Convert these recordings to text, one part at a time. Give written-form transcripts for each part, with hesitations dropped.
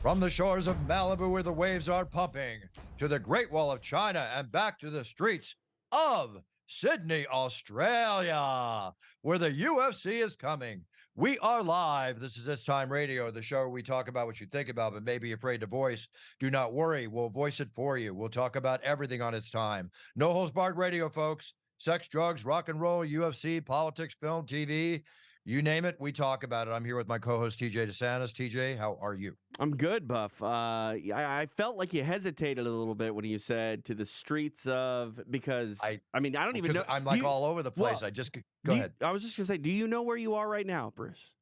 From the shores of Malibu where the waves are pumping, to the Great Wall of China and back to the streets of Sydney, Australia, where the UFC is coming. We are live. This is It's Time Radio, the show where we talk about what you think about but may be afraid to voice. Do not worry, we'll voice it for you. We'll talk about everything on its time. No holds barred radio, folks. Sex, drugs, rock and roll, UFC, politics, film, TV. You name it, we talk about it. I'm here with my co-host, TJ De Santis. TJ, how are you? I'm good, Buff. I felt like you hesitated a little bit when you said to the streets of, because I don't even know. I'm like all over the place. Well, Go ahead. I was just gonna say, do you know where you are right now, Bruce?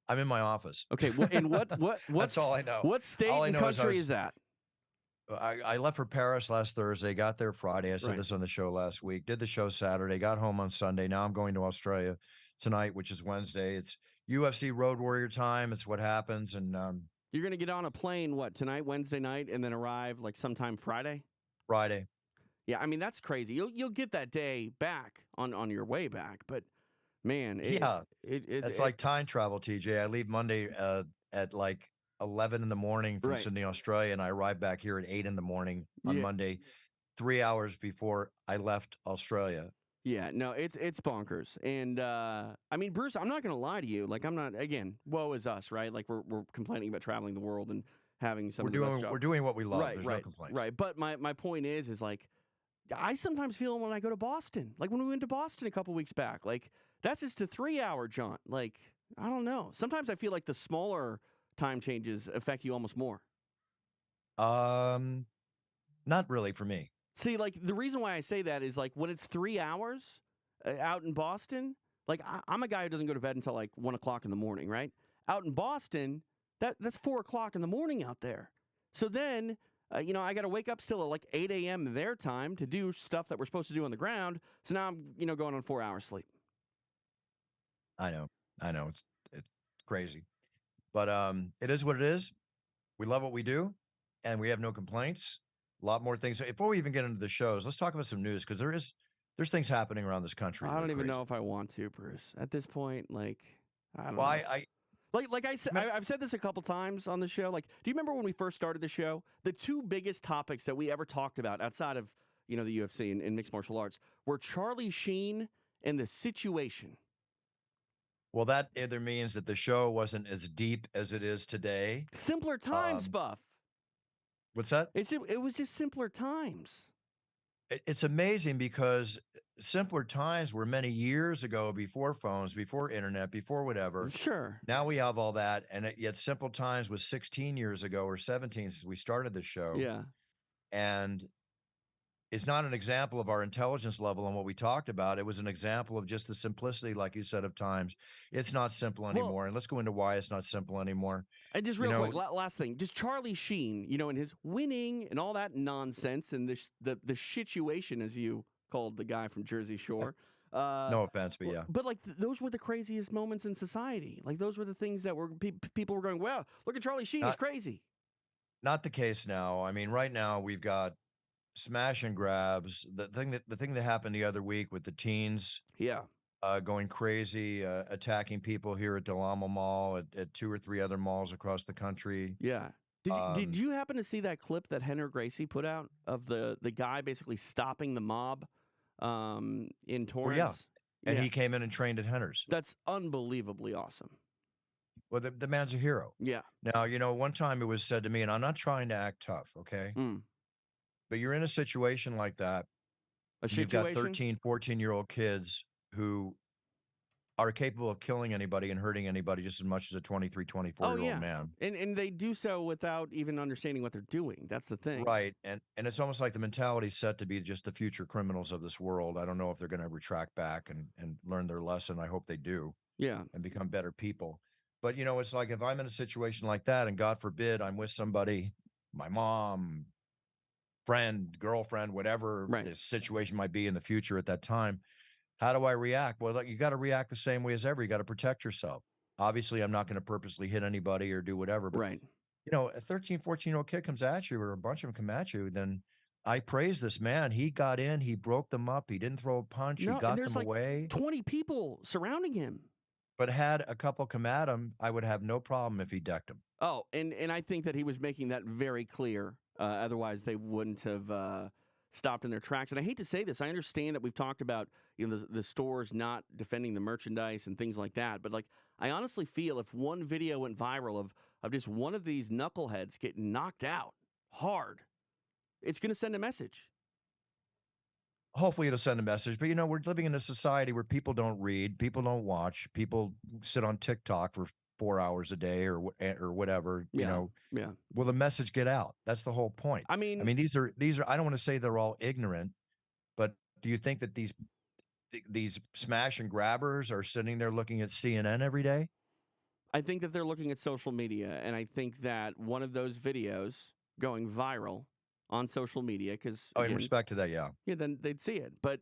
I'm in my office. Okay, well, in what That's all I know. What state and country is that? I left for Paris last Thursday, got there Friday. I said this on the show last week. Did the show Saturday, got home on Sunday. Now I'm going to Australia tonight, which is Wednesday. It's UFC Road Warrior time. It's what happens. And you're going to get on a plane, tonight, Wednesday night, and then arrive like sometime Friday? Friday. Yeah, I mean, that's crazy. You'll get that day back on your way back, but man, it's like time travel, TJ. I leave Monday at like 11 in the morning from Sydney, Australia, and I arrive back here at 8 in the morning on Monday, 3 hours before I left Australia. Yeah, no, it's bonkers. And I mean, Bruce, I'm not going to lie to you. Like, I'm not, again, woe is us, right? Like, we're complaining about traveling the world and having some we're doing what we love. Right, There's right, no complaints. right. But my point is like, I sometimes feel when I go to Boston, like when we went to Boston a couple weeks back, like that's just a 3-hour jaunt. Like, I don't know. Sometimes I feel like the smaller time changes affect you almost more. Not really for me. See, like the reason why I say that is like when it's 3 hours out in Boston, like I'm a guy who doesn't go to bed until like 1 o'clock in the morning, right? Out in Boston, that's 4 o'clock in the morning out there. So then, I got to wake up still at like 8 a.m. their time to do stuff that we're supposed to do on the ground. So now I'm, going on 4 hours sleep. I know. It's crazy, but it is what it is. We love what we do, and we have no complaints. A lot more things. Before we even get into the shows, let's talk about some news because there's things happening around this country. I don't even know if I want to, Bruce. At this point, like, I don't know. Like I said, I've said this a couple times on the show. Like, do you remember when we first started the show? The two biggest topics that we ever talked about outside of, the UFC and mixed martial arts were Charlie Sheen and the situation. Well, that either means that the show wasn't as deep as it is today. Simpler times, Buff. What's that? It was just simpler times. It's amazing because simpler times were many years ago, before phones, before internet, before whatever. Sure. Now we have all that, and yet simple times was 16 years ago or 17 since we started the show. Yeah. And it's not an example of our intelligence level and what we talked about. It was an example of just the simplicity, like you said, of times. It's not simple anymore. And let's go into why it's not simple anymore. And just real quick, last thing, just Charlie Sheen, and his winning and all that nonsense and the situation, as you called the guy from Jersey Shore. No offense, but yeah. But like those were the craziest moments in society. Like those were the things that were people were going, wow, look at Charlie Sheen, he's crazy. Not the case now. I mean, right now we've got smash and grabs. The thing that happened the other week with the teens, going crazy, attacking people here at Del Amo Mall, at 2 or 3 other malls across the country. Yeah. Did you happen to see that clip that Henry Gracie put out of the guy basically stopping the mob in Torrance? Well, yeah. And he came in and trained at Henner's. That's unbelievably awesome. Well, the man's a hero. Yeah. Now, one time it was said to me, and I'm not trying to act tough, okay? But you're in a situation like that. You've got 13, 14-year-old kids who are capable of killing anybody and hurting anybody just as much as a 23, 24-year-old man. And they do so without even understanding what they're doing. That's the thing. Right. And it's almost like the mentality's set to be just the future criminals of this world. I don't know if they're going to retract back and learn their lesson. I hope they do. Yeah. And become better people. But, it's like if I'm in a situation like that and God forbid I'm with somebody, my mom, friend, girlfriend, whatever the situation might be in the future at that time, how do I react? Well, you got to react the same way as ever. You got to protect yourself. Obviously, I'm not going to purposely hit anybody or do whatever. But, a 13, 14-year-old kid comes at you or a bunch of them come at you, then I praise this man. He got in. He broke them up. He didn't throw a punch. He got them away. 20 people surrounding him. But had a couple come at him, I would have no problem if he decked him. Oh, and I think that he was making that very clear. Otherwise, they wouldn't have stopped in their tracks. And I hate to say this. I understand that we've talked about the stores not defending the merchandise and things like that. But like, I honestly feel if one video went viral of just one of these knuckleheads getting knocked out hard, it's going to send a message. Hopefully it'll send a message. But we're living in a society where people don't read, people don't watch, people sit on TikTok for 4 hours a day or whatever. Yeah. Yeah. Will the message get out? That's the whole point. I mean, these are. I don't want to say they're all ignorant, but do you think that these smash and grabbers are sitting there looking at CNN every day? I think that they're looking at social media, and I think that one of those videos going viral on social media, because in respect to that, yeah, then they'd see it. But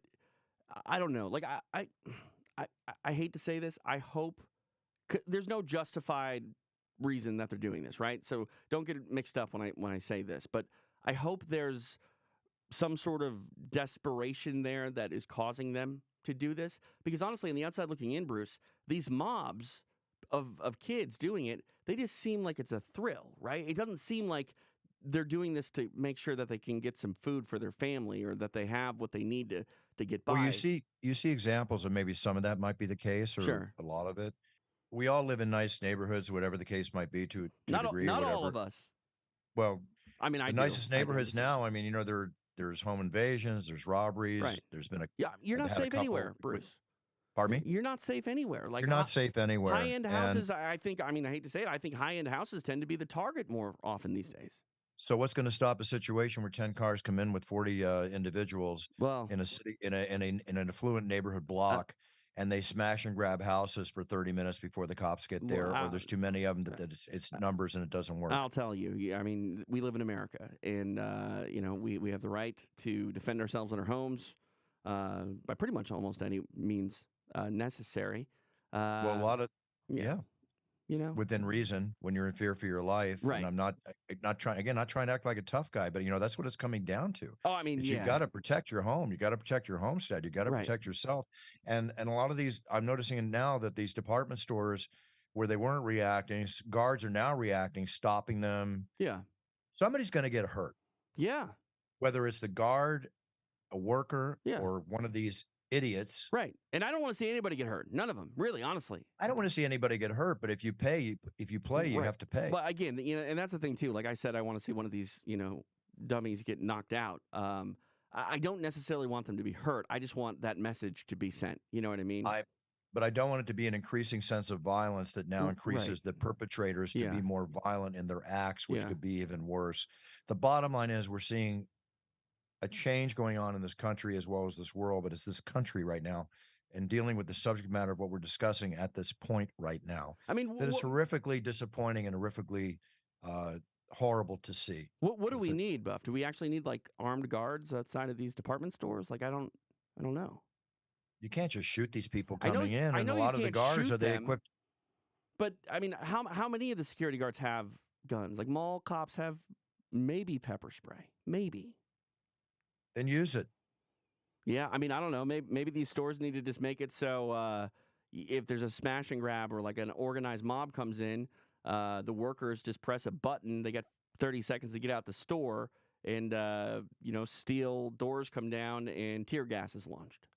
I don't know. Like I hate to say this. I hope there's no justified reason that they're doing this, right? So don't get it mixed up when I say this. But I hope there's some sort of desperation there that is causing them to do this. Because honestly, on the outside looking in, Bruce, these mobs of kids doing it, they just seem like it's a thrill, right? It doesn't seem like they're doing this to make sure that they can get some food for their family or that they have what they need to get by. Well, you see examples of maybe some of that might be the case, or Sure. a lot of it. We all live in nice neighborhoods, whatever the case might be, to a degree. Not all of us. Well, I mean, the nicest neighborhoods now. I mean, there's home invasions, there's robberies. Right. There's been you're not safe anywhere, Bruce. Pardon me? You're not safe anywhere. Like you're not safe anywhere. High-end houses, I think. I mean, I hate to say it. I think high-end houses tend to be the target more often these days. So what's going to stop a situation where 10 cars come in with 40 individuals in a city in an affluent neighborhood block, and they smash and grab houses for 30 minutes before the cops get there, or there's too many of them that it's numbers and it doesn't work? I'll tell you. I mean, we live in America, and we have the right to defend ourselves in our homes by pretty much almost any means necessary. Well, a lot of within reason, when you're in fear for your life. Right. And I'm not trying to act like a tough guy, but that's what it's coming down to. Oh, I mean, you got to protect your home, you got to protect your homestead, you got to protect yourself. And a lot of these, I'm noticing now that these department stores where they weren't reacting, guards are now reacting, stopping them. Yeah. Somebody's going to get hurt. Yeah. Whether it's the guard, a worker, Yeah. or one of these idiots. Right. And I don't want to see anybody get hurt. None of them, really, honestly. I don't want to see anybody get hurt, but if you play, you have to pay. But again, and that's the thing too. Like I said, I want to see one of these, dummies get knocked out. I don't necessarily want them to be hurt. I just want that message to be sent. You know what I mean? But I don't want it to be an increasing sense of violence that now increases the perpetrators to be more violent in their acts, which could be even worse. The bottom line is we're seeing a change going on in this country as well as this world, but it's this country right now and dealing with the subject matter of what we're discussing at this point right now. I mean, that is horrifically disappointing and horrifically horrible to see. What do we need, Buff? Do we actually need like armed guards outside of these department stores? Like, I don't know. You can't just shoot these people coming in, and a lot of the guards are they equipped. But I mean, how many of the security guards have guns? Like mall cops have maybe pepper spray, maybe. Then use it. Yeah, I mean, I don't know. Maybe these stores need to just make it so if there's a smash and grab or like an organized mob comes in, the workers just press a button. They get 30 seconds to get out the store, and steel doors come down and tear gas is launched.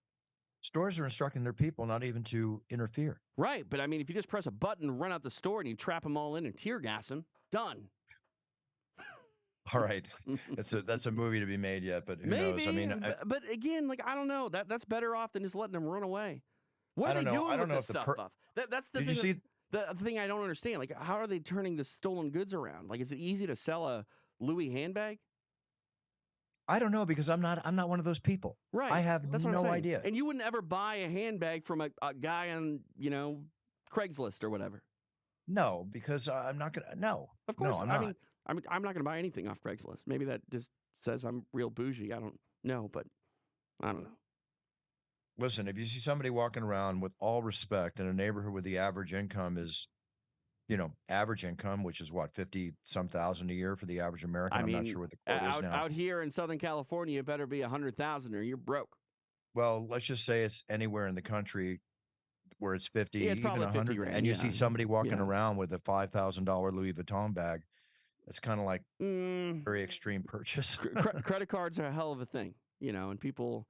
Stores are instructing their people not even to interfere. Right, but I mean, if you just press a button, run out the store, and you trap them all in and tear gas them, done. All right, that's a movie to be made yet, but who knows? I mean, but again, like I don't know. That's better off than just letting them run away. What are they doing with this stuff? That's the thing. The thing I don't understand. Like, how are they turning the stolen goods around? Like, is it easy to sell a Louis handbag? I don't know, because I'm not one of those people. Right. I have no idea. And you wouldn't ever buy a handbag from a guy on Craigslist or whatever. No, because I'm not gonna. No, of course. No, I'm not. I'm not going to buy anything off Craigslist. Maybe that just says I'm real bougie. I don't know, but I don't know. Listen, if you see somebody walking around, with all respect, in a neighborhood where the average income is, average income, which is what, 50-some thousand a year for the average American. I'm not sure what the quote is now. Out here in Southern California, it better be 100,000 or you're broke. Well, let's just say it's anywhere in the country. where it's 50, Yeah, it's even probably 50 100, grand. and you Yeah. see somebody walking Yeah. around with a $5,000 Louis Vuitton bag. That's kind of like Mm, very extreme purchase. credit cards are a hell of a thing, and people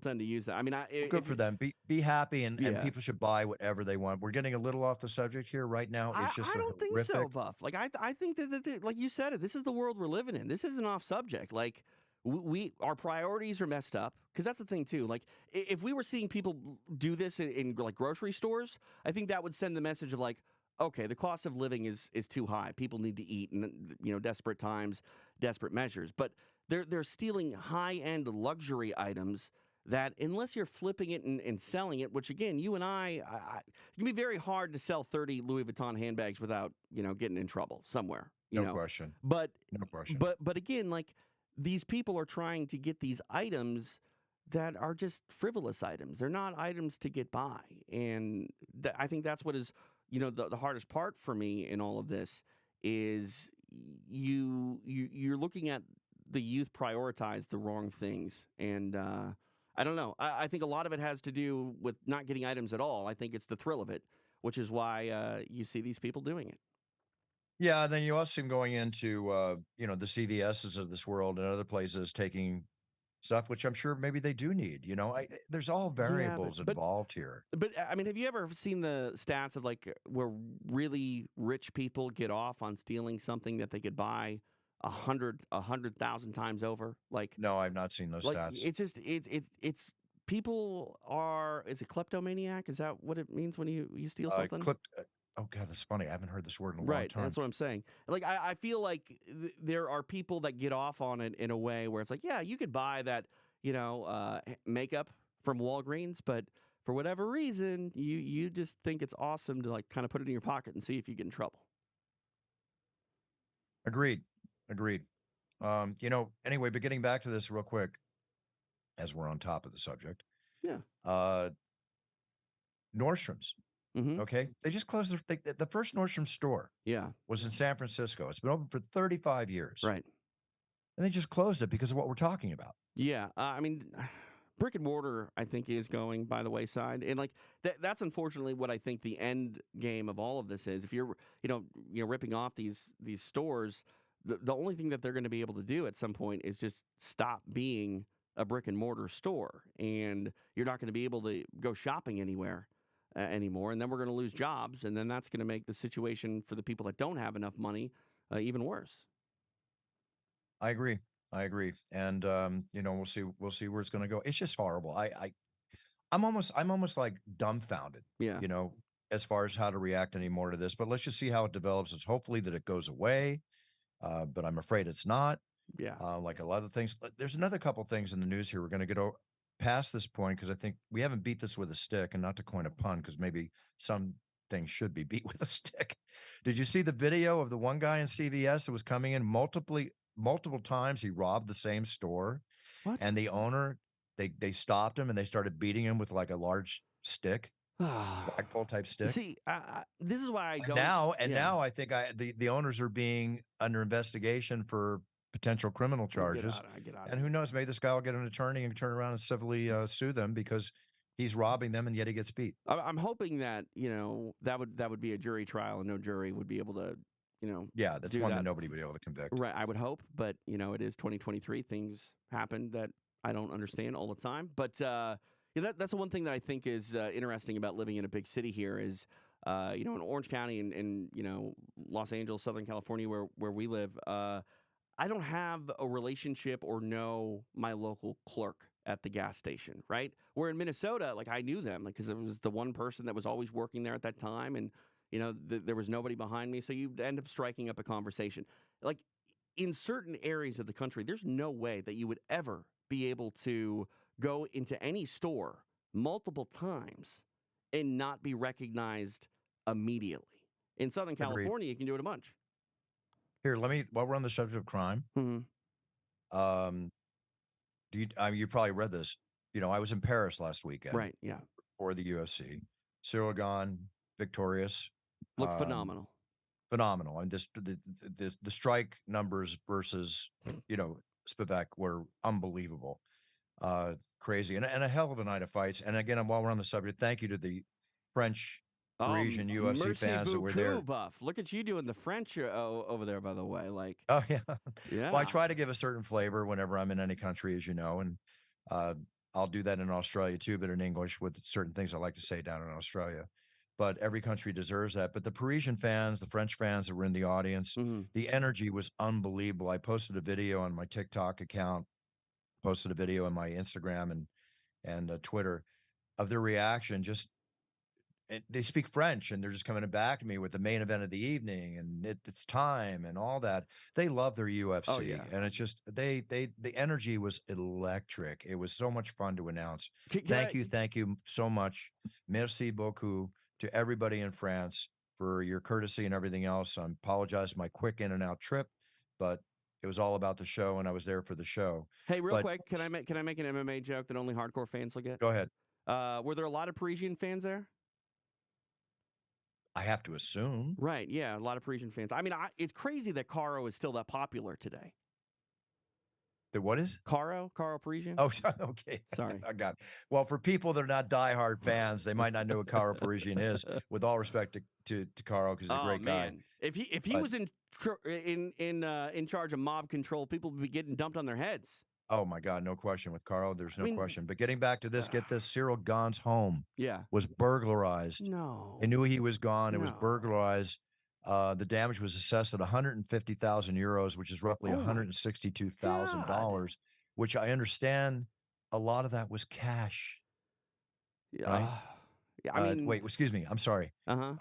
tend to use that. I mean, Well, good if for them. Be happy, and yeah, people should buy whatever they want. We're getting a little off the subject here right now. It's just I a don't think so, horrific. Buff. Like I think that like you said it, this is the world we're living in. This isn't off subject. Like we our priorities are messed up because that's the thing too. Like if we were seeing people do this in like grocery stores, I think that would send the message of like, okay, the cost of living is too high. People need to eat, and desperate times, desperate measures. But they're stealing high end luxury items that unless you're flipping it and selling it, which again, you and it can be very hard to sell 30 Louis Vuitton handbags without, getting in trouble somewhere, No question. But No question. but again, like these people are trying to get these items that are just frivolous items. They're not items to get by. And I think that's what is, the hardest part for me in all of this is you're looking at the youth prioritize the wrong things. And I don't know. I think a lot of it has to do with not getting items at all. I think it's the thrill of it, which is why you see these people doing it. Yeah, and then you also see them going into the CVSs of this world and other places taking stuff, which I'm sure maybe they do need. There's all Yeah, variables involved here. but I mean, have you ever seen the stats of like where really rich people get off on stealing something that they could buy 100,000 times over? No, I've not seen those Like stats. it's just it's people are. Is it kleptomaniac? Is that what it means when you steal something? Oh God, that's funny. I haven't heard this word in a long Right, time. that's what I'm saying. Like, I feel like there are people that get off on it in a way where it's like, yeah, you could buy that, makeup from Walgreens, but for whatever reason, you just think it's awesome to like kind of put it in your pocket and see if you get in trouble. Agreed. Agreed. Anyway, but getting back to this real quick, as we're on top of the subject, Yeah. uh, Nordstrom's. Mm-hmm. Okay, they just closed the first Nordstrom store Yeah. was in San Francisco. It's been open for 35 years, Right. and they just closed it because of what we're talking about. Yeah. I mean, brick and mortar, I think, is going by the wayside, and like that's unfortunately what I think the end game of all of this is. If you're, ripping off these stores, the only thing that they're going to be able to do at some point is just stop being a brick and mortar store, and you're not going to be able to go shopping anywhere anymore, and then we're going to lose jobs, and then that's going to make the situation for the people that don't have enough money even worse. I agree. I agree, and we'll see where it's going to go. It's just horrible. I'm almost like dumbfounded. Yeah. As far as how to react anymore to this. But let's just see how it develops. It's hopefully that it goes away. But I'm afraid it's not. Yeah. Like a lot of things. There's another couple things in the news here. We're going to get past this point because I think we haven't beat this with a stick, and not to coin a pun, because maybe some things should be beat with a stick. Did you see the video of the one guy in CVS that was coming in multiple times? He robbed the same store, What? and the owner they stopped him and they started beating him with like a large stick. Flagpole type stick. See, this is why I don't. Now I think the owners are being under investigation for potential criminal charges. I get out. And who knows? Maybe this guy will get an attorney and turn around and civilly sue them because he's robbing them and yet he gets beat. I'm hoping that that would be a jury trial and no jury would be able to Yeah, that's one that nobody would be able to convict. Right, I would hope, but it is 2023. Things happen that I don't understand all the time, but. That's the one thing that I think is interesting about living in a big city here is, in Orange County and Los Angeles, Southern California, where we live, I don't have a relationship or know my local clerk at the gas station, right? Where in Minnesota, like I knew them, because it was the one person that was always working there at that time, and there was nobody behind me, so you end up striking up a conversation. Like in certain areas of the country, there's no way that you would ever be able to go into any store multiple times and not be recognized immediately. In Southern California, you can do it a bunch. Here, while we're on the subject of crime, mm-hmm. You probably read this. I was in Paris last weekend. Right, yeah. For the UFC. Cyril Gane, victorious. Looked phenomenal. Phenomenal. And just the strike numbers versus, Spivac were unbelievable. Crazy and a hell of a night of fights. And again, while we're on the subject, thank you to the French, Oh, Parisian UFC merci fans that were there. beaucoup, Buff. Look at you doing the French over there, by the way. Like, Oh yeah. yeah. Well, I try to give a certain flavor whenever I'm in any country, as you know, and uh, I'll do that in Australia too, but in English with certain things I like to say down in Australia. But every country deserves that. But the Parisian fans, the French fans that were in the audience, Mhm. the energy was unbelievable. I posted a video on my TikTok account, posted a video on my Instagram and Twitter of their reaction. Just and they speak French and they're just coming back to me with the main event of the evening and it's time and all that. They love their Oh, UFC yeah. and it's just the energy was electric. It was so much fun to announce. Can Thank you so much. Merci beaucoup to everybody in France for your courtesy and everything else. I apologize for my quick in and out trip, but it was all about the show and I was there for the show. Hey, real But quick, can I make an MMA joke that only hardcore fans will get? go ahead. Were there a lot of Parisian fans there? I have to assume. Right. Yeah, a lot of Parisian fans. I mean, it's crazy that Caro is still that popular today. The what is? Caro Parisian? Oh, okay. Sorry. I got it. Well, for people that are not diehard fans, they might not know what Carl Parisian is. With all respect to Carl, because he's a great guy. If he was in charge of mob control, people would be getting dumped on their heads. Oh my God, no question with Carl. There's no question. But getting back to this, get this: Cyril Gane's home was burglarized. No, They knew he was gone. It was No. burglarized. The damage was assessed at 150,000 euros, which is roughly Oh my $162,000, which I understand a lot of that was cash. yeah, Right? yeah. I mean, wait, excuse me. I'm sorry. Uh-huh.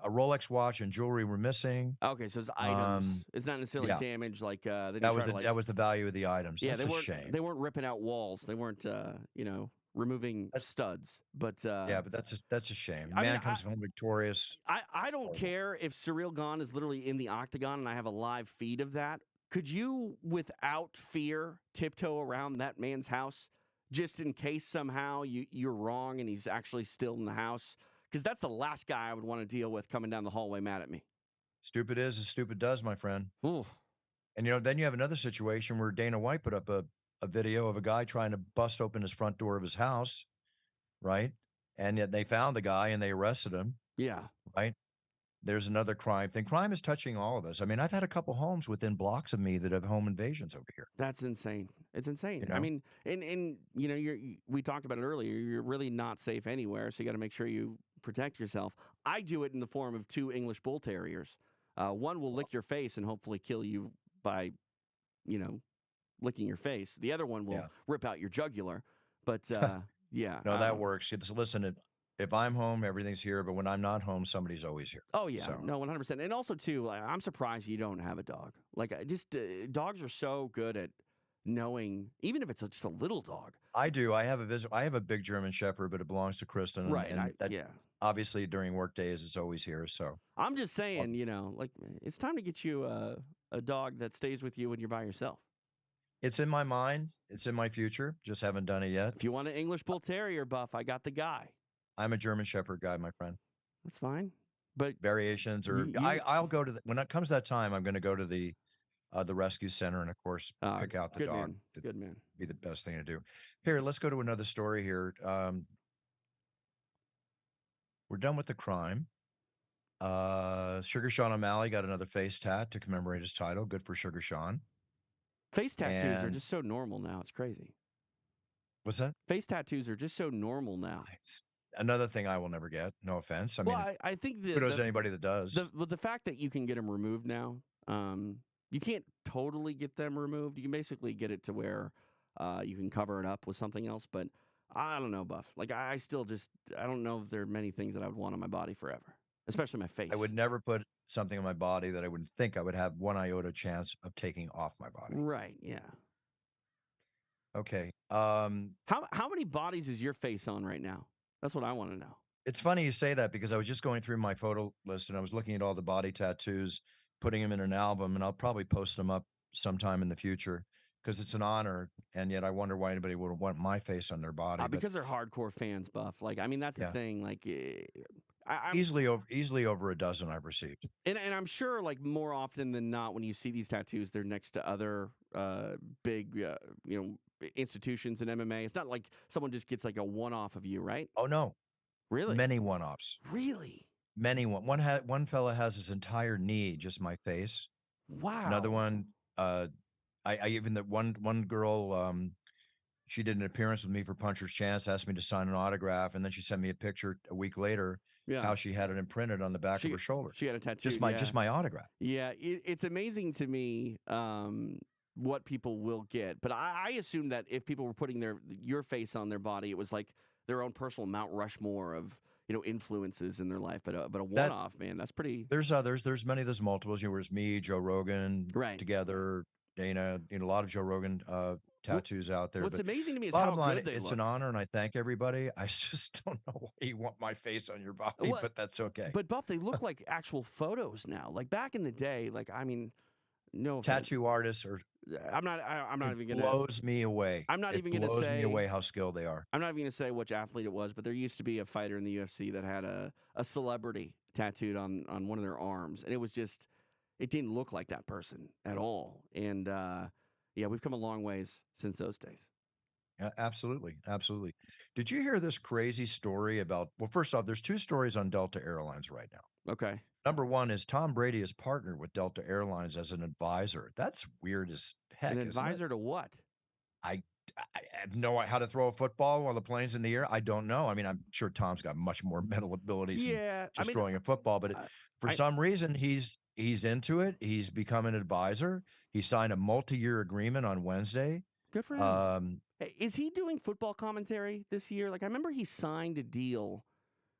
A Rolex watch and jewelry were missing. Okay, so it's items. It's not necessarily yeah. damage. Like they didn't That was try the to, that was the value of the items. yeah, That's they a weren't shame. they weren't ripping out walls. They weren't removing studs. But Yeah, but that's a shame. I mean, Man comes home victorious. I don't care if Cyril Gane is literally in the octagon and I have a live feed of that. Could you, without fear, tiptoe around that man's house just in case somehow you're wrong and he's actually still in the house? Because that's the last guy I would want to deal with coming down the hallway mad at me. Stupid is as stupid does, my friend. Ooh. And then you have another situation where Dana White put up a video of a guy trying to bust open his front door of his house, right? And yet they found the guy and they arrested him. Yeah. Right. There's another crime thing. Crime is touching all of us. I mean, I've had a couple homes within blocks of me that have home invasions over here. That's insane. It's insane. You know? I mean, and we talked about it earlier. You're really not safe anywhere, so you got to make sure you protect yourself. I do it in the form of 2 English Bull Terriers. One will lick your face and hopefully kill you by, licking your face. The other one will rip out your jugular. But yeah, no, that works. Listen, if I'm home, everything's here. But when I'm not home, somebody's always here. Oh yeah, So. no, 100%. And also too, I'm surprised you don't have a dog. Like, dogs are so good at knowing, even if it's just a little dog. I do. I have a big German Shepherd, but it belongs to Kristen. Right. And obviously during work days, it's always here. So I'm just saying, like it's time to get you a dog that stays with you when you're by yourself. it's in my mind. It's in my future. Just haven't done it yet. If you want an English Bull Terrier, Buff, I got the guy. I'm a German Shepherd guy, my friend. That's fine. But Variations, or I'll go to when it comes that time. I'm going to go to the rescue center and of course pick out the good dog. Man. Good man. Be the best thing to do. Here, let's go to another story here. We're done with the crime. Sugar Sean O'Malley got another face tat to commemorate his title. Good for Sugar Sean. Face tattoos are just so normal now. It's crazy. What's that? Face tattoos are just so normal now. Another thing I will never get. No offense. I mean, I think kudos to anybody that does. The fact that you can get them removed now, you can't totally get them removed. You can basically get it to where you can cover it up with something else. But I don't know, Buff. Like I don't know if there are many things that I would want on my body forever, especially my face. I would never put something on my body that I wouldn't think I would have one iota chance of taking off my body. Right. Yeah. Okay. How many bodies is your face on right now? That's what I want to know. It's funny you say that because I was just going through my photo list and I was looking at all the body tattoos, putting them in an album, and I'll probably post them up sometime in the future because it's an honor. And yet I wonder why anybody would want my face on their body. Because they're hardcore fans, Buff. Like, I mean, that's the thing. Like, I'm easily over a dozen I've received. And I'm sure, like, more often than not, when you see these tattoos, they're next to other big, institutions in MMA. It's not like someone just gets like a one-off of you, right? Oh, no. Really? Many one-offs. Really? Many one fella has his entire knee, just my face. Another Wow. one, I even that one girl, she did an appearance with me for Puncher's Chance, asked me to sign an autograph, and then she sent me a picture a week later Yeah. how she had it imprinted on the back of her shoulder. She got a tattoo. Just my autograph. Yeah, it's amazing to me what people will get. But I assume that if people were putting your face on their body, it was like their own personal Mount Rushmore of influences in their life. But a one off, man, that's pretty. There's others. There's many. There's multiples. Where's me, Joe Rogan, Right together, Dana. A lot of Joe Rogan tattoos out there. What's but amazing to me is bottom how line, good they it's look. an honor, and I thank everybody. I just don't know why you want my face on your body, but that's okay. But Buff, they look like actual photos now. Like back in the day, like I mean, no tattoo artists are. I'm not even gonna. Blows me away. I'm not even gonna say. Blows me away how skilled they are. I'm not even gonna say which athlete it was, but there used to be a fighter in the UFC that had a celebrity tattooed on one of their arms, and it was just, it didn't look like that person at all. And yeah, we've come a long ways since those days. Yeah, absolutely. Did you hear this crazy story about? Well, first off, there's two stories on Delta Airlines right now. Okay. Number one is Tom Brady is partnered with Delta Airlines as an advisor. That's weird as heck. An advisor to what? I have no idea how to throw a football while the plane's in the air. I don't know. I mean, I'm sure Tom's got much more mental abilities than just throwing a football, but for some reason he's into it. He's become an advisor. He signed a multi-year agreement on Wednesday. Good for him. Is he doing football commentary this year? Like I remember he signed a deal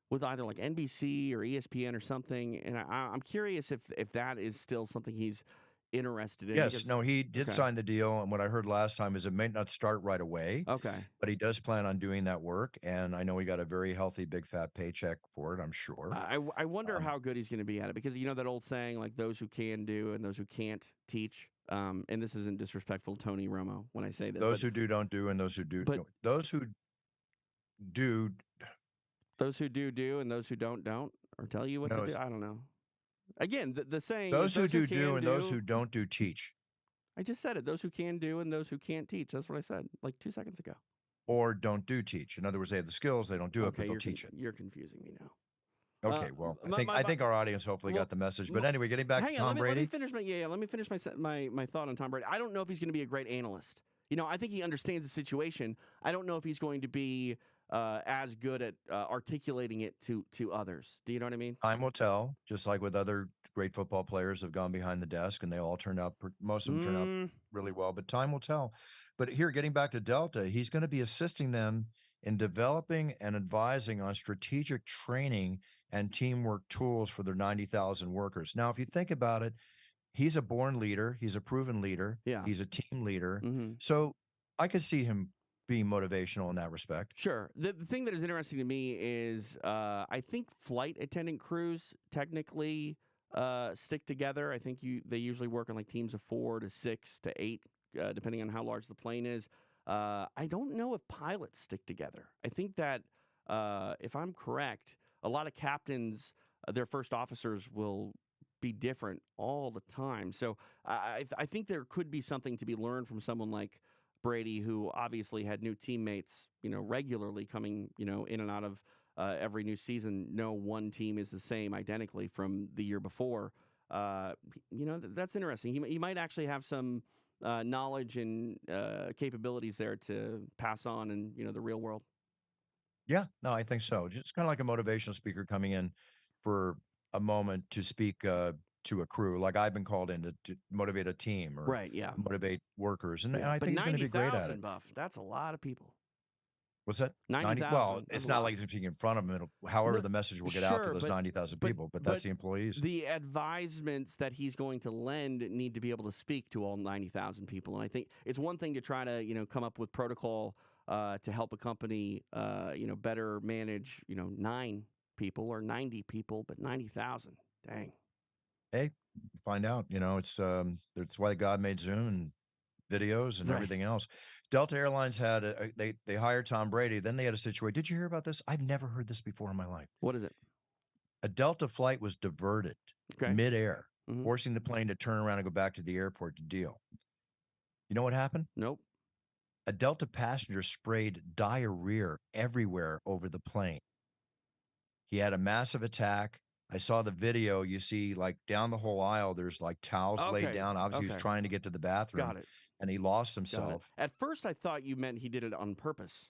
with either like NBC or ESPN or something, and I'm curious if that is still something he's interested in. Yes, no, he did sign the deal, and what I heard last time is it may not start right away. Okay, but he does plan on doing that work, and I know he got a very healthy, big fat paycheck for it. I'm sure. I wonder how good he's going to be at it, because that old saying, like those who can do and those who can't teach. And this isn't disrespectful to Tony Romo when I say this. Those who do don't do, and those who do don't. Those who do. Those who do, and those who don't, or tell you what to do. I don't know. Again, the saying those who do and those who don't do teach. I just said it. Those who can do and those who can't teach. That's what I said like 2 seconds ago. Or don't do teach. In other words, they have the skills, they don't do it, but they'll teach it. You're confusing me now. Okay, well, I think our audience hopefully got the message. But anyway, getting back to Tom Brady. Let me finish my thought on Tom Brady. I don't know if he's going to be a great analyst. I think he understands the situation. I don't know if he's going to be as good at articulating it to others. Do you know what I mean? Time will tell. Just like with other great football players have gone behind the desk, and they all turned out. Most of them turned out really well, but time will tell. But here, getting back to Delta, he's going to be assisting them in developing and advising on strategic training and teamwork tools for their 90,000 workers. Now, if you think about it, he's a born leader. He's a proven leader. Yeah. He's a team leader. Mm-hmm. So I could see him being motivational in that respect. Sure. The thing that is interesting to me is I think flight attendant crews technically stick together. I think they usually work on like teams of 4 to 6 to 8, depending on how large the plane is. I don't know if pilots stick together. I think that if I'm correct, a lot of captains, their first officers will be different all the time. So I think there could be something to be learned from someone like Brady, who obviously had new teammates, regularly coming, in and out of every new season. No one team is the same identically from the year before. That's interesting. He might actually have some knowledge and capabilities there to pass on in, the real world. Yeah, no, I think so. Just kind of like a motivational speaker coming in for a moment to speak to a crew, like I've been called in to motivate a team or motivate workers, and I think he's going to be great at it. Buff, that's a lot of people. What's that? 90,000. Well, it's not like he's speaking in front of them. However, the message will get out to those 90,000 people, but that's the employees. The advisements that he's going to lend need to be able to speak to all 90,000 people, and I think it's one thing to try to come up with protocol to help a company better manage 9 people or 90 people, but 90,000, dang. Hey, find out. It's that's why God made Zoom and videos and everything else. Delta Airlines had they hired Tom Brady. Then they had a situation. Did you hear about this? I've never heard this before in my life. What is it? A Delta flight was diverted midair, forcing the plane to turn around and go back to the airport to deal. You know what happened? Nope. A Delta passenger sprayed diarrhea everywhere over the plane. He had a massive attack. I saw the video. You see, like down the whole aisle, there's like towels laid Okay. down. Obviously, he was Okay. trying to get to the bathroom, Got it. and he lost Got it. himself. At first, I thought you meant he did it on purpose.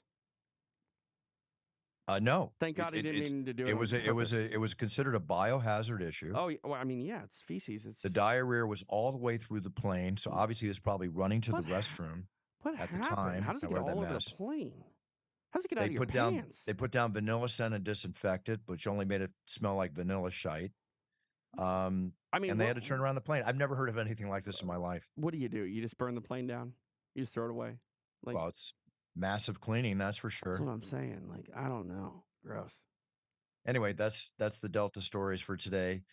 No, Thank God he didn't mean to do it. It was considered a biohazard issue. Oh, well, I mean, yeah, it's feces. It's The diarrhea was all the way through the plane, so obviously he was probably running to the restroom what at happened? the time. How does it get all over the plane? How does it get out of your pants? They put down vanilla scent and disinfectant, which only made it smell like vanilla shite. I mean, and they had to turn around the plane. I've never heard of anything like this in my life. What do? You just burn the plane down? You just throw it away? Like, well, it's massive cleaning, that's for sure. That's what I'm saying. Like, I don't know. Gross. Anyway, that's the Delta stories for today.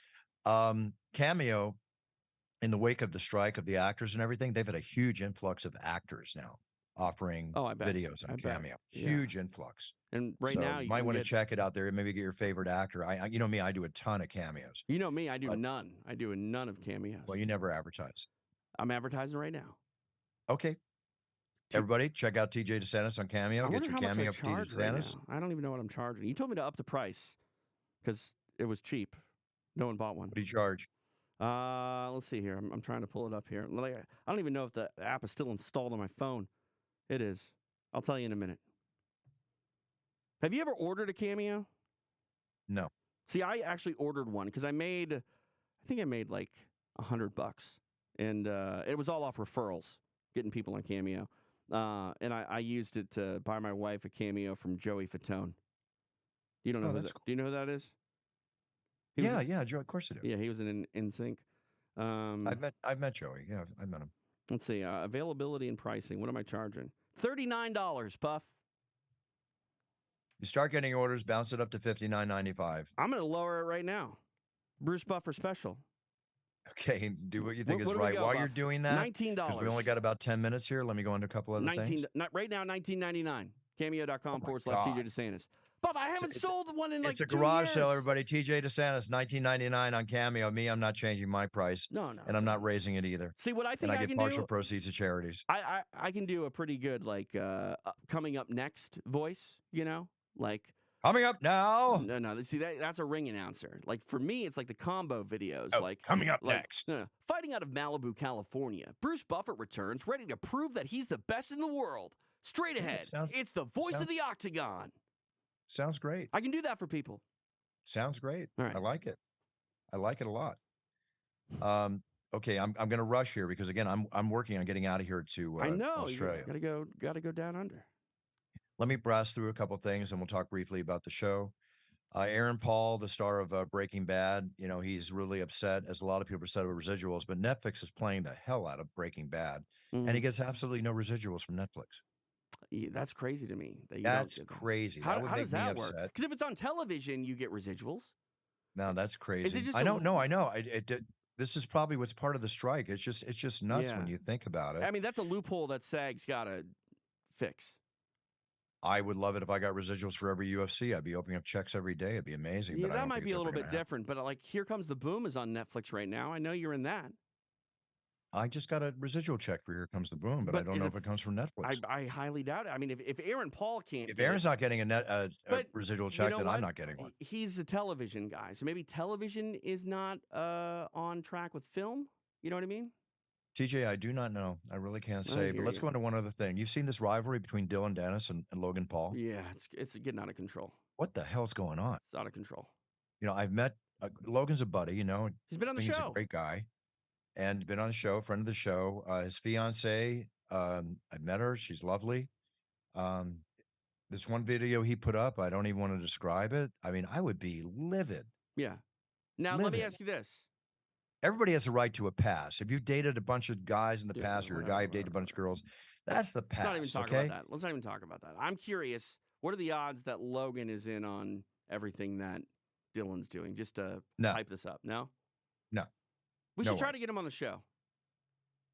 Cameo, in the wake of the strike of the actors and everything, they've had a huge influx of actors now offering videos on Cameo. Huge influx. And right now, you might want to check it out there and maybe get your favorite actor. You know me, I do a ton of cameos. You know me, I do none. I do a none of cameos. Well, you never advertise. I'm advertising right now. Okay. Everybody, check out TJ De Santis on Cameo. Get your Cameo for TJ De Santis. I don't even know what I'm charging. You told me to up the price because it was cheap. No one bought one. What do you charge? Let's see here. I'm trying to pull it up here. Like, I don't even know if the app is still installed on my phone. It is. I'll tell you in a minute. Have you ever ordered a Cameo? No. See, I actually ordered one because I think I made like $100, and it was all off referrals, getting people on Cameo. And I used it to buy my wife a Cameo from Joey Fatone. You don't know who that? Cool. Do you know who that is? Yeah, Joe. Of course I do. Yeah, he was in Sync. I've met Joey. Yeah, I've met him. Let's see. Availability and pricing. What am I charging? $39, Puff. You start getting orders, bounce it up to $59.95. I'm going to lower it right now. Bruce Buffer special. Okay, do what you think is right. While you're doing that, $19. Because we only got about 10 minutes here. Let me go into a couple other things. Right now, $19.99. Cameo.com/TJ De Santis. Buff, I haven't sold one in like 2 years. It's a garage sale, everybody. TJ De Santis, $19.99 on Cameo. Me, I'm not changing my price. No. And I'm not raising it either. See, what I think I get partial proceeds to charities. I can do a pretty good, like, coming up next voice, you know? Like, coming up now. No. See, that's a ring announcer. Like, for me, it's like the combo videos. Oh, like coming up next. No. Fighting out of Malibu, California, Bruce Buffer returns, ready to prove that he's the best in the world. Straight ahead, it's the voice of the Octagon. Sounds great. I can do that for people. Sounds great. All right. I like it. I like it a lot. Okay, I'm going to rush here because again, I'm working on getting out of here to Australia. Gotta go down under. Let me blast through a couple things, and we'll talk briefly about the show. Aaron Paul, the star of Breaking Bad, you know, he's really upset, as a lot of people are upset about Residuals, but Netflix is playing the hell out of Breaking Bad, and he gets absolutely no residuals from Netflix. Yeah, that's crazy to me. That's crazy. How does that work? Because if it's on television, you get residuals. No, that's crazy. Is it just I know. This is probably what's part of the strike. It's just nuts when you think about it. I mean, that's a loophole that SAG's got to fix. I would love it if I got residuals for every UFC. I'd be opening up checks every day. It'd be amazing. Yeah, that might be a little bit different. But like, Here Comes the Boom is on Netflix right now. I know you're in that. I just got a residual check for Here Comes the Boom, but I don't know if it comes from Netflix. I highly doubt it. I mean, if Aaron Paul can't, if Aaron's not getting a residual check, then I'm not getting one. He's a television guy, so maybe television is not on track with film. You know what I mean? TJ, I do not know. I really can't say. But let's go into one other thing. You've seen this rivalry between Dylan Dennis and Logan Paul? Yeah, it's getting out of control. What the hell's going on? It's out of control. You know, I've met Logan's a buddy. You know, he's been on the show. He's a great guy. And been on the show, friend of the show. His fiance, I met her. She's lovely. This one video he put up, I don't even want to describe it. I mean, I would be livid. Yeah. Now, let me ask you this. Everybody has a right to a pass. If you've dated a bunch of guys in the past, or you're a guy who's dated a bunch of girls, that's the pass. Let's not even talk about that. Let's not even talk about that. I'm curious, what are the odds that Logan is in on everything that Dylan's doing, just to hype this up? No? No. We should try to get him on the show.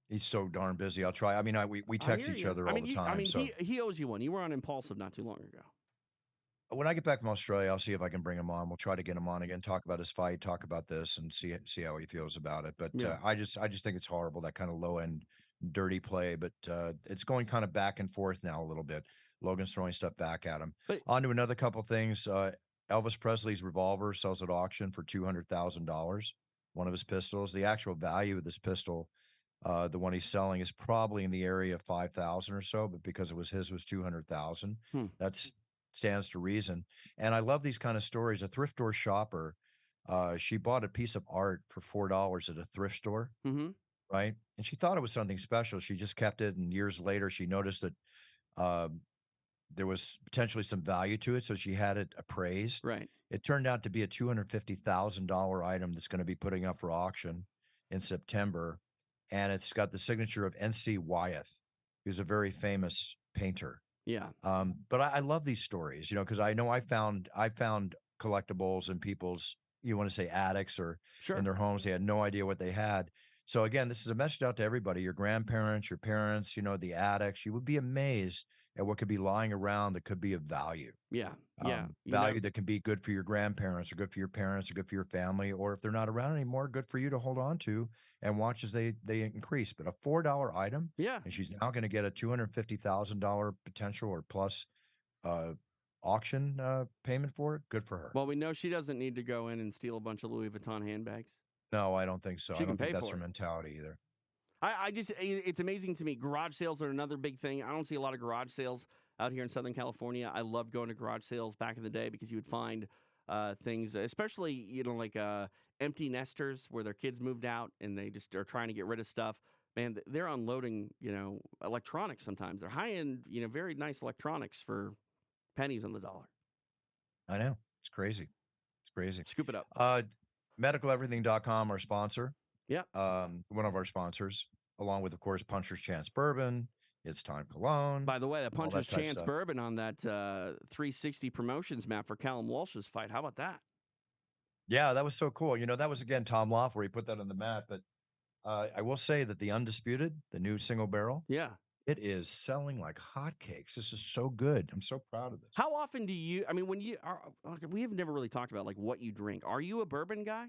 He's so darn busy. I'll try. I mean, we text each other all the time. I mean, he owes you one. You were on Impulsive not too long ago. When I get back from Australia, I'll see if I can bring him on. We'll try to get him on again, talk about his fight, talk about this, and see how he feels about it. But I just think it's horrible, that kind of low end, dirty play. But it's going kind of back and forth now a little bit. Logan's throwing stuff back at him. On to another couple things. Elvis Presley's revolver sells at auction for $200,000. One of his pistols. The actual value of this pistol, the one he's selling, is probably in the area of 5,000 or so, but because it was his, was 200,000. That's stands to reason. And I love these kind of stories. A thrift store shopper, she bought a piece of art for $4 at a thrift store, Mm-hmm. right? And she thought it was something special. She just kept it, and years later, she noticed that there was potentially some value to it, so she had it appraised. Right. It turned out to be a $250,000 item that's going to be putting up for auction in September, and it's got the signature of N.C. Wyeth, who's a very famous painter. Yeah. But I love these stories, because I know I found collectibles in people's, you want to say, attics or in their homes. They had no idea what they had. So again, this is a message out to everybody: your grandparents, your parents, the attics. You would be amazed at what could be lying around that could be of value. Yeah. Value that can be good for your grandparents or good for your parents or good for your family, or if they're not around anymore, good for you to hold on to and watch as they increase. But a $4 item, and she's now going to get a $250,000 potential or plus auction payment for it. Good for her. Well, we know she doesn't need to go in and steal a bunch of Louis Vuitton handbags. No, I don't think so. She I don't can think pay that's for her it. mentality either. It's amazing to me. Garage sales are another big thing. I don't see a lot of garage sales out here in Southern California. I loved going to garage sales back in the day because you would find things, especially, like empty nesters where their kids moved out and they just are trying to get rid of stuff. Man, they're unloading, electronics sometimes. They're high-end, very nice electronics for pennies on the dollar. I know. It's crazy. It's crazy. Scoop it up. MedicalEverything.com, our sponsor. Yeah. One of our sponsors, along with, of course, Puncher's Chance Bourbon, It's Time Cologne. By the way, that Puncher's Chance Bourbon on that 360 promotions map for Callum Walsh's fight. How about that? Yeah, that was so cool. That was, again, Tom Loff, where he put that on the map. But I will say that the Undisputed, the new single barrel, it is selling like hotcakes. This is so good. I'm so proud of this. How often do you, when you are, we have never really talked about what you drink. Are you a bourbon guy?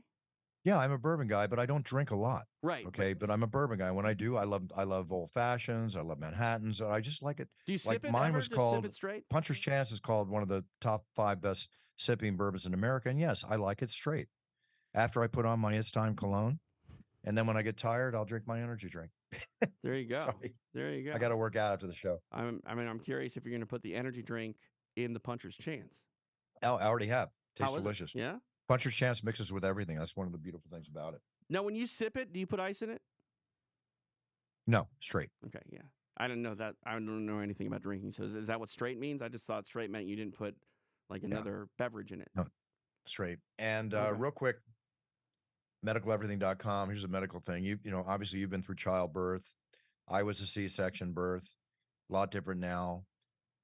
Yeah, I'm a bourbon guy, but I don't drink a lot. Right. Okay, but I'm a bourbon guy. When I do, I love old fashions. I love Manhattans. I just like it. Do you sip it? Mine ever? was Just called sip it straight? Puncher's Chance is called one of the top 5 best sipping bourbons in America. And yes, I like it straight. After I put on my It's Time cologne, and then when I get tired, I'll drink my energy drink. There you go. Sorry. There you go. I got to work out after the show. I'm curious if you're going to put the energy drink in the Puncher's Chance. Oh, I already have. Tastes delicious. Yeah. Puncher's Chance mixes with everything. That's one of the beautiful things about it. Now, when you sip it, do you put ice in it? No, straight. Okay, yeah. I don't know that. I don't know anything about drinking. So is that what straight means? I just thought straight meant you didn't put another beverage in it. No, straight. And real quick, medicaleverything.com. Here's a medical thing. Obviously you've been through childbirth. I was a C-section birth. A lot different now.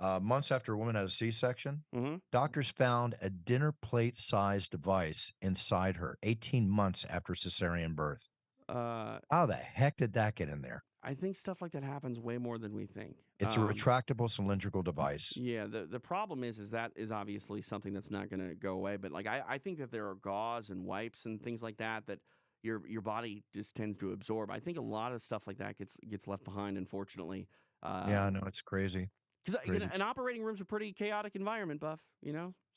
Months after a woman had a C-section, doctors found a dinner plate-sized device inside her 18 months after cesarean birth. How the heck did that get in there? I think stuff like that happens way more than we think. It's a retractable cylindrical device. Yeah, the problem is that is obviously something that's not going to go away. But I think that there are gauze and wipes and things like that your body just tends to absorb. I think a lot of stuff like that gets left behind, unfortunately. Yeah, I know, it's crazy. Because an operating room's a pretty chaotic environment, Buff.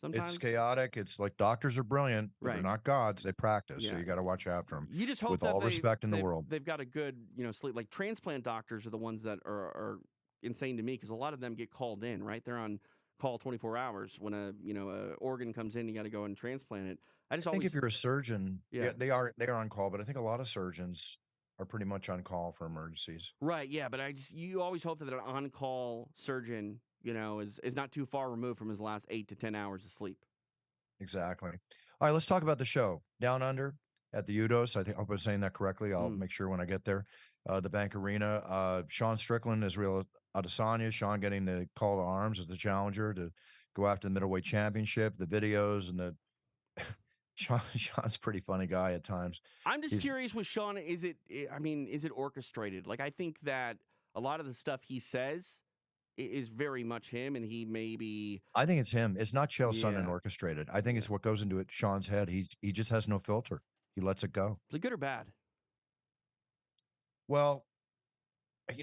Sometimes it's chaotic. It's like doctors are brilliant, but they're not gods. They practice, so you got to watch after them. You just hope with that all respect in the world. They've got a good, sleep. Like transplant doctors are the ones that are insane to me because a lot of them get called in. Right, they're on call 24 hours when a organ comes in. You got to go and transplant it. I think if you're a surgeon, they are on call, but I think a lot of surgeons are pretty much on call for emergencies. Right, yeah, but you always hope that an on-call surgeon, is not too far removed from his last 8 to 10 hours of sleep. Exactly. All right, let's talk about the show. Down Under at the Udos. I hope I'm saying that correctly. I'll make sure when I get there. The Bank Arena. Sean Strickland, Israel Adesanya. Sean getting the call to arms as the challenger to go after the middleweight championship. The videos and the Sean's a pretty funny guy at times. I'm just curious with Sean, is it orchestrated? I think that a lot of the stuff he says is very much him, and he maybe... I think it's him. It's not Chael Sonnen orchestrated. I think it's what goes into Sean's head. He just has no filter. He lets it go. Is it good or bad? Well,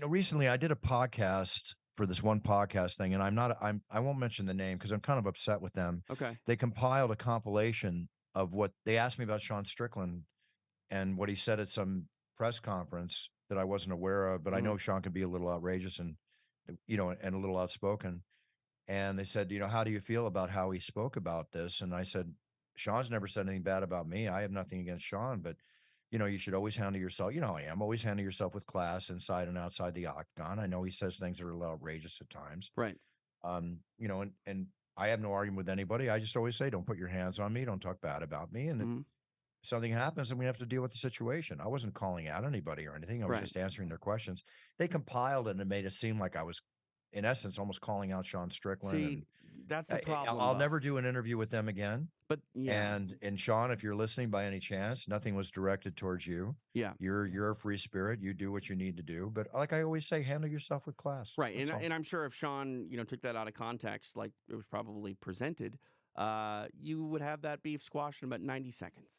recently I did a podcast for this one podcast thing, and I won't mention the name because I'm kind of upset with them. Okay. They compiled a compilation of what they asked me about Sean Strickland and what he said at some press conference that I wasn't aware of, but I know Sean can be a little outrageous and, and a little outspoken. And they said, how do you feel about how he spoke about this? And I said, Sean's never said anything bad about me. I have nothing against Sean, but you should always handle yourself. I am always handle yourself with class inside and outside the octagon. I know he says things that are a little outrageous at times. Right. And I have no argument with anybody. I just always say, don't put your hands on me. Don't talk bad about me. And if something happens, then we have to deal with the situation. I wasn't calling out anybody or anything. I was just answering their questions. They compiled it and it made it seem like I was, in essence, almost calling out Sean Strickland. See, that's the problem. I'll never do an interview with them again. But yeah. And Sean, if you're listening by any chance, nothing was directed towards you. Yeah. You're a free spirit. You do what you need to do. But like I always say, handle yourself with class. Right. And I'm sure if Sean, took that out of context, like it was probably presented, you would have that beef squashed in about 90 seconds.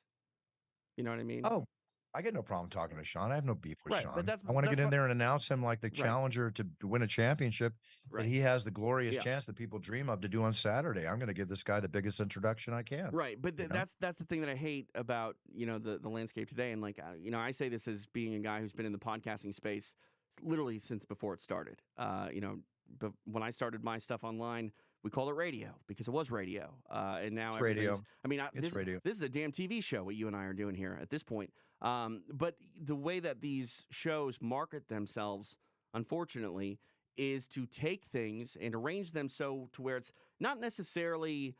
You know what I mean? Oh, I get no problem talking to Sean. I have no beef with Sean. But I want to get in there and announce him like the challenger to win a championship that he has the glorious chance that people dream of to do on Saturday. I'm going to give this guy the biggest introduction I can. Right. But that's the thing that I hate about, the landscape today. And like, I say this as being a guy who's been in the podcasting space literally since before it started. But when I started my stuff online, we called it radio because it was radio. And now it's radio. I mean, it's radio. This is a damn TV show, what you and I are doing here at this point. But the way that these shows market themselves, unfortunately, is to take things and arrange them so to where it's not necessarily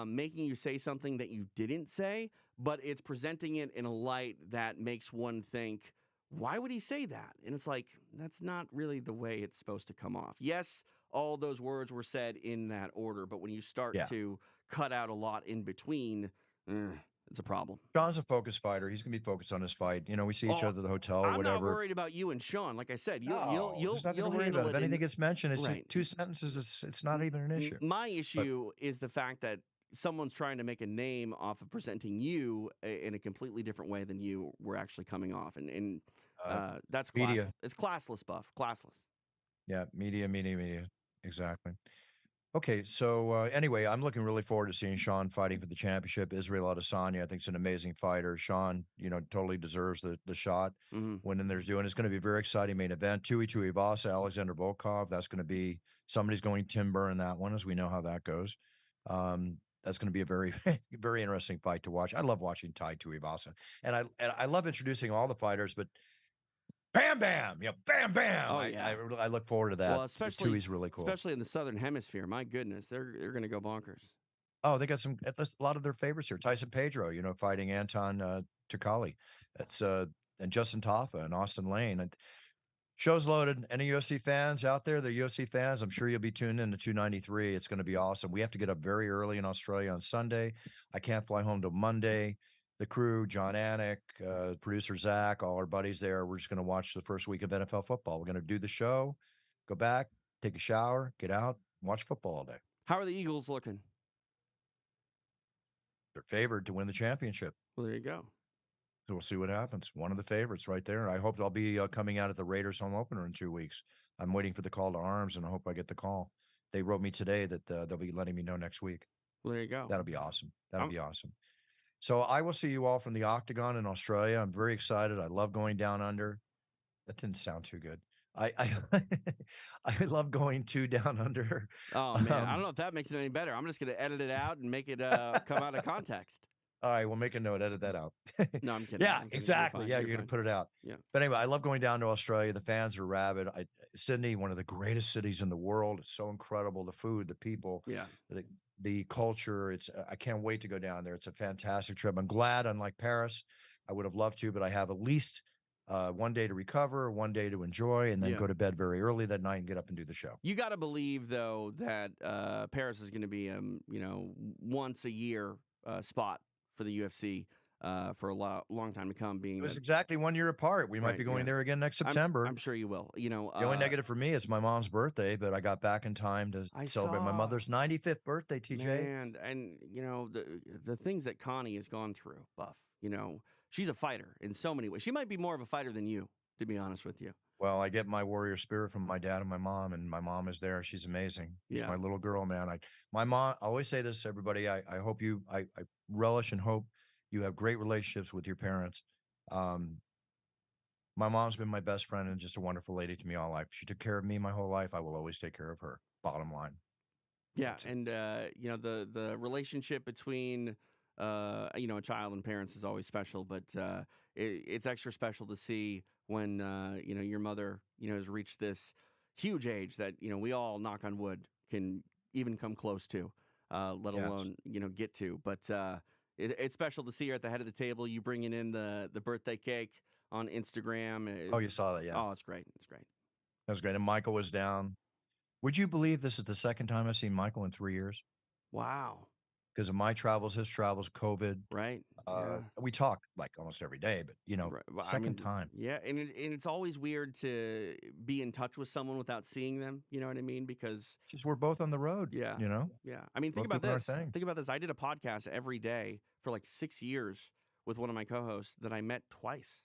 making you say something that you didn't say, but it's presenting it in a light that makes one think, why would he say that? And it's like, that's not really the way it's supposed to come off. Yes, all those words were said in that order, but when you start to cut out a lot in between, it's a problem. Sean's a focused fighter. He's going to be focused on his fight. We see each other at the hotel or whatever. I'm not worried about you and Sean. Like I said, you'll handle it. If anything gets mentioned, it's just 2 sentences. It's not even an issue. My issue is the fact that someone's trying to make a name off of presenting you in a completely different way than you were actually coming off. And that's media. It's classless, Buff. Classless. Yeah, media. Exactly. Okay, so anyway, I'm looking really forward to seeing Sean fighting for the championship. Israel Adesanya, I think, is an amazing fighter. Sean, totally deserves the shot. When there's doing, it's going to be a very exciting main event. Tuivasa, Alexander Volkov. That's going to be somebody's going timber in that one, as we know how that goes. That's going to be a very, very interesting fight to watch. I love watching Tai Tuivasa, and I love introducing all the fighters, but. Bam, bam, bam, bam. Oh, yeah. I look forward to that. Well, especially Tui's really cool. Especially in the Southern Hemisphere. My goodness, they're going to go bonkers. Oh, they got a lot of their favorites here. Tyson Pedro, fighting Anton Tocali. That's and Justin Taffa and Austin Lane. And show's loaded. Any UFC fans out there? The UFC fans, I'm sure you'll be tuned in to 293. It's going to be awesome. We have to get up very early in Australia on Sunday. I can't fly home till Monday. The crew, John Anik, producer Zach, all our buddies there. We're just going to watch the first week of NFL football. We're going to do the show, go back, take a shower, get out, watch football all day. How are the Eagles looking? They're favored to win the championship. Well, there you go. So we'll see what happens. One of the favorites right there. I hope I'll be coming out at the Raiders home opener in 2 weeks. I'm waiting for the call to arms, and I hope I get the call. They wrote me today that they'll be letting me know next week. Well, there you go. That'll be awesome. That'll be awesome. So I will see you all from the Octagon in Australia. I'm very excited. I love going down under. That didn't sound too good. I love going down under. Oh man, I don't know if that makes it any better. I'm just going to edit it out and make it come out of context. All right, we'll make a note. Edit that out. No, I'm kidding. Yeah, exactly. You're going to put it out. Yeah. But anyway, I love going down to Australia. The fans are rabid. Sydney, one of the greatest cities in the world. It's so incredible. The food, the people. Yeah. The culture. I can't wait to go down there. It's a fantastic trip. I'm glad, unlike Paris, I would have loved to, but I have at least 1 day to recover, 1 day to enjoy, and then go to bed very early that night and get up and do the show. You got to believe, though, that Paris is going to be once a year spot for the UFC for a long time to come. Being it was exactly 1 year apart. We might be going there again next September. I'm sure you will. The only negative for me is my mom's birthday, but I got back in time to celebrate my mother's 95th birthday. TJ, man, and the things that Connie has gone through, Buff. She's a fighter in so many ways. She might be more of a fighter than you, to be honest with you. Well, I get my warrior spirit from my dad and my mom is there. She's amazing. She's Yeah. my little girl, man. My mom, I always say this to everybody. I hope I relish and hope you have great relationships with your parents. Um, my mom's been my best friend and just a wonderful lady to me all life. She took care of me my whole life. I will always take care of her. Bottom line. Yeah, That's it. and the relationship between a child and parents is always special, but it's extra special to see when your mother has reached this huge age that we all, knock on wood, can even come close to, let Yes. alone get to. But it's special to see her at the head of the table. You bringing in the birthday cake on Instagram. Oh, you saw that, yeah. Oh, it's great. It's great. That was great. And Michael was down. Would you believe this is the second time I've seen Michael in 3 years? Wow. Because of my travels, his travels, COVID. Right. Yeah. We talk like almost every day, but Right. Well, I second mean, time. yeah, and it's always weird to be in touch with someone without seeing them. You know what I mean? Because Just we're both on the road, yeah, yeah. I mean, think both about doing our this. thing. Think about this. I did a podcast every day for like 6 years with one of my co-hosts that I met twice.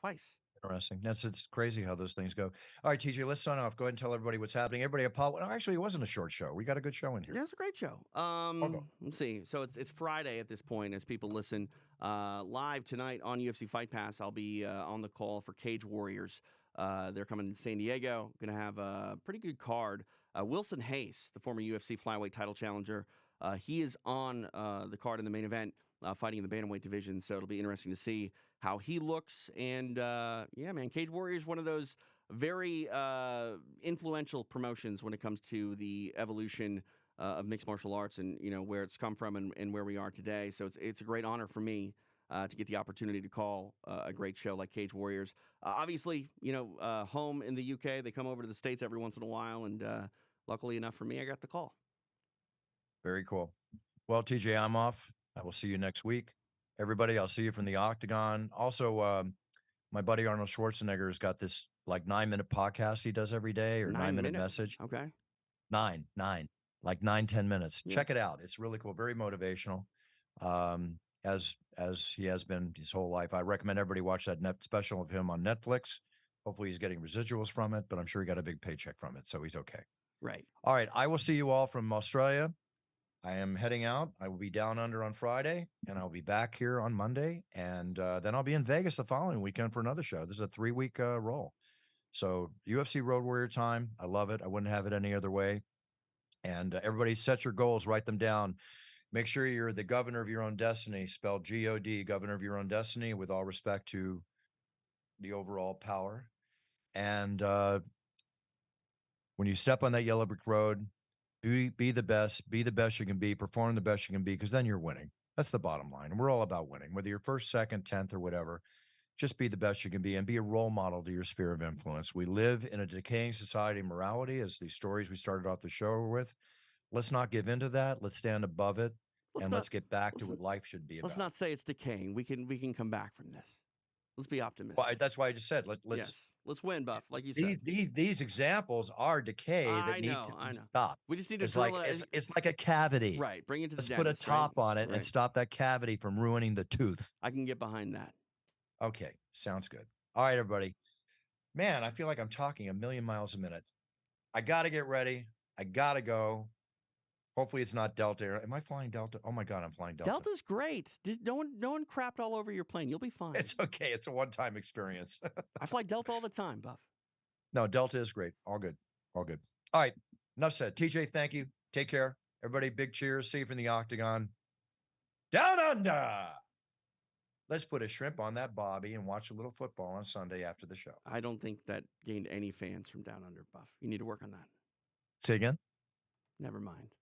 Twice. Interesting. It's crazy how those things go. All right, TJ, let's sign off. Go ahead and tell everybody what's happening. Everybody, actually, it wasn't a short show. We got a good show in here. Yeah, it's a great show. I'll go. Let's see. So it's Friday at this point as people listen. Live tonight on UFC Fight Pass, I'll be on the call for Cage Warriors. They're coming to San Diego. Going to have a pretty good card. Wilson Hayes, the former UFC flyweight title challenger, he is on the card in the main event, fighting in the bantamweight division. So it'll be interesting to see how he looks. And yeah, man, Cage Warriors, one of those very influential promotions when it comes to the evolution of mixed martial arts and where it's come from and where we are today. So it's a great honor for me to get the opportunity to call a great show like Cage Warriors. Obviously, home in the UK, they come over to the States every once in a while, and luckily enough for me, I got the call. Very cool. Well, TJ, I'm off. I will see you next week. Everybody, I'll see you from the Octagon. Also, my buddy Arnold Schwarzenegger has got this like 9-minute podcast he does every day, or 9-minute message. Okay. Nine, like 9-10 minutes. Yeah. Check it out. It's really cool. Very motivational. As he has been his whole life. I recommend everybody watch that net special of him on Netflix. Hopefully he's getting residuals from it, but I'm sure he got a big paycheck from it, so he's okay. Right. All right. I will see you all from Australia. I am heading out. I will be down under on Friday, and I'll be back here on Monday, and then I'll be in Vegas the following weekend for another show. This is a 3-week roll. So UFC Road Warrior time. I love it. I wouldn't have it any other way. And everybody set your goals, write them down. Make sure you're the governor of your own destiny, spelled G-O-D, governor of your own destiny, with all respect to the overall power. And when you step on that yellow brick road, be the best you can be, perform the best you can be, because then you're winning. That's the bottom line. And we're all about winning, whether you're first, second, 10th, or whatever. Just be the best you can be and be a role model to your sphere of influence. We live in a decaying society of morality, as the stories we started off the show with. Let's not give into that. Let's stand above it, and let's get back to what life should be about. Let's not say it's decaying. We can come back from this. Let's be optimistic. Well, that's why I just said let's win, Buff, like you said. These examples are decay that need to stop. We just need to it's like a cavity. Right. Bring it to the Let's put a top on it and stop that cavity from ruining the tooth. I can get behind that. Okay. Sounds good. All right, everybody. Man, I feel like I'm talking a million miles a minute. I got to get ready. I got to go. Hopefully it's not Delta. Am I flying Delta? Oh my God, I'm flying Delta. Delta's great. No one crapped all over your plane. You'll be fine. It's okay. It's a one-time experience. I fly Delta all the time, Buff. No, Delta is great. All good. All good. All right. Enough said. TJ, thank you. Take care. Everybody, big cheers. See you from the Octagon. Down under. Let's put a shrimp on that bobby and watch a little football on Sunday after the show. I don't think that gained any fans from Down Under, Buff. You need to work on that. Say again? Never mind.